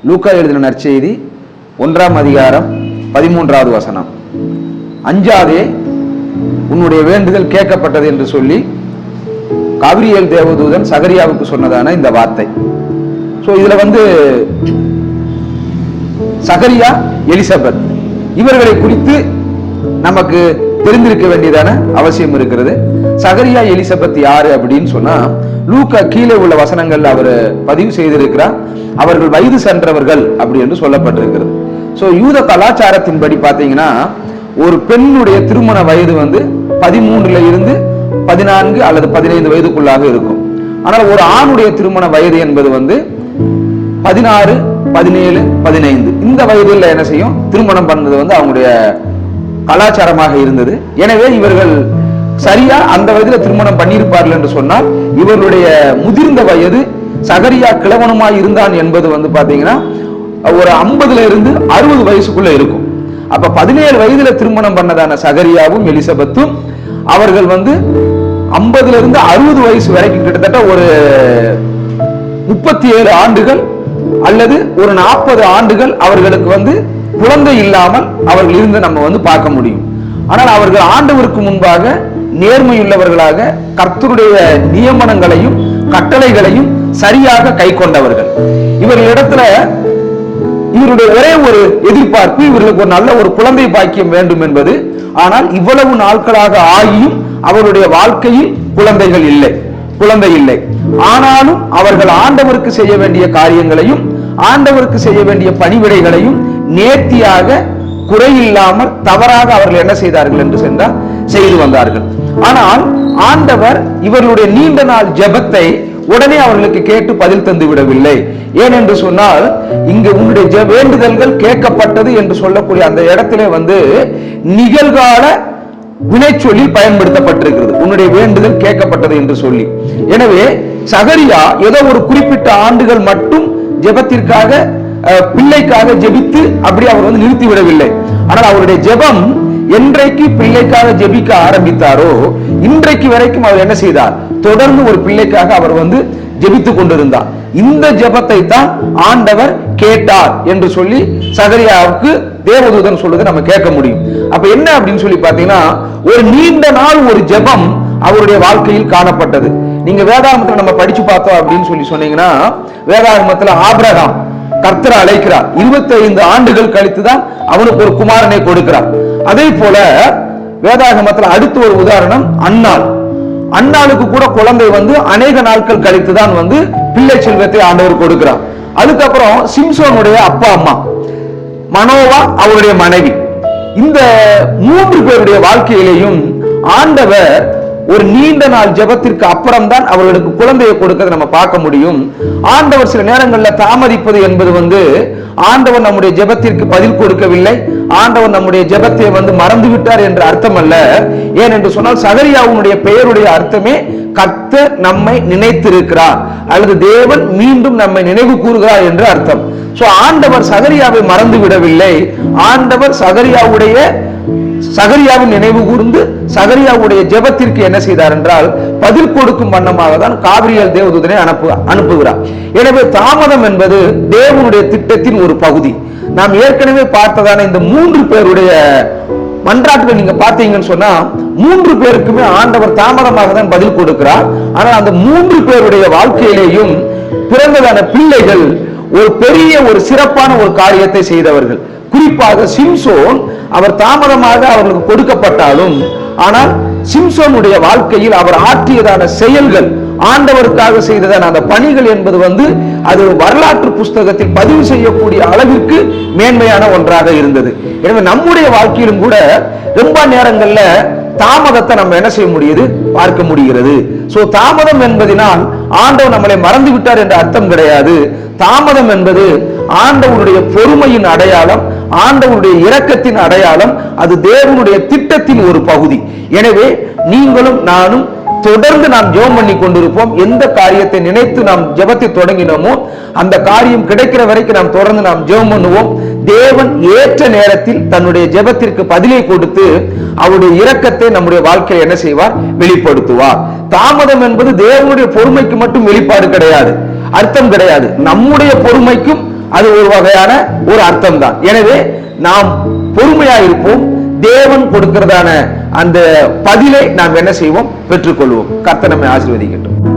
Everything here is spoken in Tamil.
லூக்கா எழுதின நற்செய்தி 1ஆம் அதிகாரம் 13வது வசனம். அஞ்சாதே, உன்னுடைய வேண்டுதல் கேட்கப்பட்டது என்று சொல்லி காபிரியேல் தேவதூதன் சகரியாவுக்கு சொன்னதான இந்த வார்த்தை. இதுல சகரியா, எலிசபெத் இவர்களை குறித்து நமக்கு தெரிந்திருக்க வேண்டியதான அவசியம் இருக்கிறது. சகரியா, எலிசபெத் யாரு அப்படின்னு சொன்னா, லூக்கா கீழே உள்ள வசனங்கள் அவர் பதிவு செய்திருக்கிறார். அவர்கள் வயது சென்றவர்கள் அப்படி என்று சொல்லப்பட்டிருக்கிறது. யூத கலாச்சாரத்தின்படி பாத்தீங்கன்னா ஒரு பெண்ணுடைய திருமண வயது 13 இருந்து 14 அல்லது 15 வயதுக்குள்ளாக இருக்கும். ஆனால் ஒரு ஆணுடைய திருமண வயது என்பது 16, 17, 15 இந்த வயதில் என்ன செய்யும், திருமணம் பண்ணது அவங்களுடைய கலாச்சாரமாக இருந்தது. எனவே இவர்கள் சரியா அந்த வயதில் திருமணம் பண்ணியிருப்பார்கள் என்று சொன்னால், இவர்களுடைய முதிர்ந்த வயது சகரியா கிழவனுமாய் இருந்தான் என்பது பாத்தீங்கன்னா ஒரு 50 இருந்து 60 வயசுக்குள்ள இருக்கும். அப்ப 17 வயதுல திருமணம் பண்ணதான சகரியாவும் எலிசபெத்தும் அவர்கள் 50 இருந்து 60 வயசு வரைக்கும் கிட்டத்தட்ட ஒரு 37 ஆண்டுகள் அல்லது ஒரு 40 ஆண்டுகள் அவர்களுக்கு குழந்தை இல்லாமல் அவர்கள் இருந்து நம்ம பார்க்க முடியும். ஆனால் அவர்கள் ஆண்டவருக்கு முன்பாக நேர்மையுள்ளவர்களாக கர்த்தருடைய நியமனங்களையும் கட்டளைகளையும் சரியாக கை கொண்டவர்கள். இவர்களிடத்துல இவருடைய ஒரே ஒரு எதிர்பார்ப்பு, இவர்களுக்கு ஒரு நல்ல ஒரு குழந்தை பாக்கியம் வேண்டும் என்பது. ஆனால் இவ்வளவு நாட்களாக ஆகியும் அவருடைய வாழ்க்கையில் குழந்தை இல்லை. ஆனாலும் அவர்கள் ஆண்டவருக்கு செய்ய வேண்டிய காரியங்களையும் ஆண்டவருக்கு செய்ய வேண்டிய பணிவிடைகளையும் நேர்த்தியாக குறையில்லாமல் தவறாக அவர்கள் என்ன செய்தார்கள் என்று சென்றால் செய்து வந்தார்கள். ஆனால் ஆண்டவர் இவர்களுடைய நீண்ட நாள் ஜெபத்தை உடனே அவர்களுக்கு கேட்டு பதில் தந்து விடவில்லை. ஏனென்று சொன்னால், இங்கு உன்னுடைய வேண்டுதல்கள் கேட்கப்பட்டது என்று சொல்லக்கூடிய அந்த இடத்திலே நிகழ்கால வினைச்சொல்லி பயன்படுத்தப்பட்டிருக்கிறது. உன்னுடைய வேண்டுதல் கேட்கப்பட்டது என்று சொல்லி. எனவே சகரியா ஏதோ ஒரு குறிப்பிட்ட ஆண்டுகள் மட்டும் ஜெபத்திற்காக பிள்ளைக்காக ஜெபித்து அப்படி அவர் நிறுத்தி விடவில்லை. ஆனால் அவருடைய ஜெபம் என்றைக்கு பிள்ளைக்காக ஜெபிக்க ஆரம்பித்தாரோ இன்றைக்கு வரைக்கும் அவர் என்ன செய்தார், தொடர்ந்து ஒரு பிள்ளைக்காக அவர் ஜெபித்துக் கொண்டிருந்தார். இந்த ஜெபத்தை தான் ஆண்டவர் கேட்டார் என்று சொல்லி சகரியாவுக்கு தேவதூதன் சொல்றதை நம்ம கேட்க முடியும். அப்ப என்ன அப்படின்னு சொல்லி பாத்தீங்கன்னா, ஒரு நீண்ட நாள் ஒரு ஜெபம் அவருடைய வாழ்க்கையில் காணப்பட்டது. நீங்க வேதாகமத்துல நம்ம படிச்சு பார்த்தோம் அப்படின்னு சொல்லி சொன்னீங்கன்னா, வேதாகமத்துல ஆபிரகாம் கர்த்தரை அழைக்கிறார். 25 ஆண்டுகள் கழித்துதான் அவனுக்கு ஒரு குமாரனை கொடுக்கிறார். அதே போல வேதாகமத்துல அடுத்து ஒரு உதாரணம் அன்னாளுக்கு கூட குழந்தை அநேக நாட்கள் கழித்துதான் பிள்ளை செல்வத்தை ஆண்டவர் கொடுக்கிறார். அதுக்கப்புறம் சிம்சோனுடைய அப்பா அம்மா, மனோவா அவருடைய மனைவி, இந்த 3 பேருடைய வாழ்க்கையிலேயும் ஆண்டவர் ஒரு நீண்ட நாள் ஜெபத்திற்கு அப்புறம் தான் அவர்களுக்கு குழந்தையை கொடுக்க நம்ம பார்க்க முடியும். ஆண்டவர் சில நேரங்களில் தாமதிப்பது என்பது ஆண்டவர் நம்முடைய ஜெபத்திற்கு பதில் கொடுக்கவில்லை, ஆண்டவர் நம்முடைய ஜெபத்தை மறந்து விட்டார் என்ற அர்த்தம் அல்ல. ஏனென்று சொன்னால் சகரியாவுடைய பெயருடைய அர்த்தமே கர்த்தர் நம்மை நினைத்திருக்கிறார் அல்லது தேவன் மீண்டும் நம்மை நினைவு கூறுகிறார் என்று அர்த்தம். ஆண்டவர் சகரியாவை மறந்து விடவில்லை. ஆண்டவர் சகரியாவின் நினைவு கூர்ந்து சகரியாவுடைய ஜெபத்திற்கு என்ன செய்தார் என்றால் பதில் கொடுக்கும் வண்ணமாக தான் காபிரியேல் தேவதூதனை அனுப்புகிறார். எனவே தாமதம் என்பது தேவனுடைய திட்டத்தின் ஒரு பகுதி. நாம் ஏற்கனவே பார்த்ததான இந்த 3 பேருடைய மன்றாட்டுகள் நீங்க பார்த்தீங்கன்னு சொன்னா 3 பேருக்குமே ஆண்டவர் தாமதமாக தான் பதில் கொடுக்கிறார். ஆனால் அந்த 3 பேருடைய வாழ்க்கையிலேயும் பிறந்ததான பிள்ளைகள் ஒரு பெரிய ஒரு சிறப்பான ஒரு காரியத்தை செய்தவர்கள். குறிப்பாக சிம்சோன், அவர் தாமதமாக அவர்களுக்கு கொடுக்கப்பட்டாலும் ஆனால் சிம்சோனுடைய வாழ்க்கையில் அவர் ஆற்றியதான செயல்கள், ஆண்டவருக்காக செய்ததான அந்த பணிகள் என்பது அது வரலாற்று புஸ்தகத்தில் பதிவு செய்யக்கூடிய அளவிற்கு மேன்மையான ஒன்றாக இருந்தது. எனவே நம்முடைய வாழ்க்கையிலும் கூட ரொம்ப நேரங்கள்ல தாமதத்தை நம்ம என்ன செய்ய முடியுது, பார்க்க முடிகிறது. தாமதம் என்பதனால் ஆண்டவர் நம்மளை மறந்து விட்டார் என்ற அர்த்தம் கிடையாது. தாமதம் என்பது ஆண்டவருடைய பொறுமையின் அடையாளம், ஆண்டவருடைய இரக்கத்தின் அடையாளம், அது தேவனுடைய திட்டத்தின் ஒரு பகுதி. எனவே நீங்களும் நானும் தொடர்ந்து நாம் ஜெபம் பண்ணி கொண்டிருப்போம். எந்த காரியத்தை நினைத்து நாம் ஜெபத்தை தொடங்கினோமோ அந்த காரியம் கிடைக்கிற வரைக்கும் நாம் தொடர்ந்து நாம் ஜெபம் பண்ணுவோம். தேவன் ஏற்ற நேரத்தில் தன்னுடைய ஜெபத்திற்கு பதிலை கொடுத்து அவருடைய இரக்கத்தை நம்முடைய வாழ்க்கையில் என்ன செய்வார், வெளிப்படுத்துவார். தாமதம் என்பது தேவனுடைய பொறுமைக்கு மட்டும் வெளிப்பாடு கிடையாது, அர்த்தம் கிடையாது. நம்முடைய பொறுமைக்கும் அது ஒரு வகையான ஒரு அர்த்தம் தான். எனவே நாம் பொறுமையா இருப்போம். தேவன் கொடுக்கிறதான அந்த பதிலை நாம் என்ன செய்வோம்? பெற்றுக்கொள்வோம். கர்த்தர் நம்மை ஆசீர்வதிக்கட்டும்.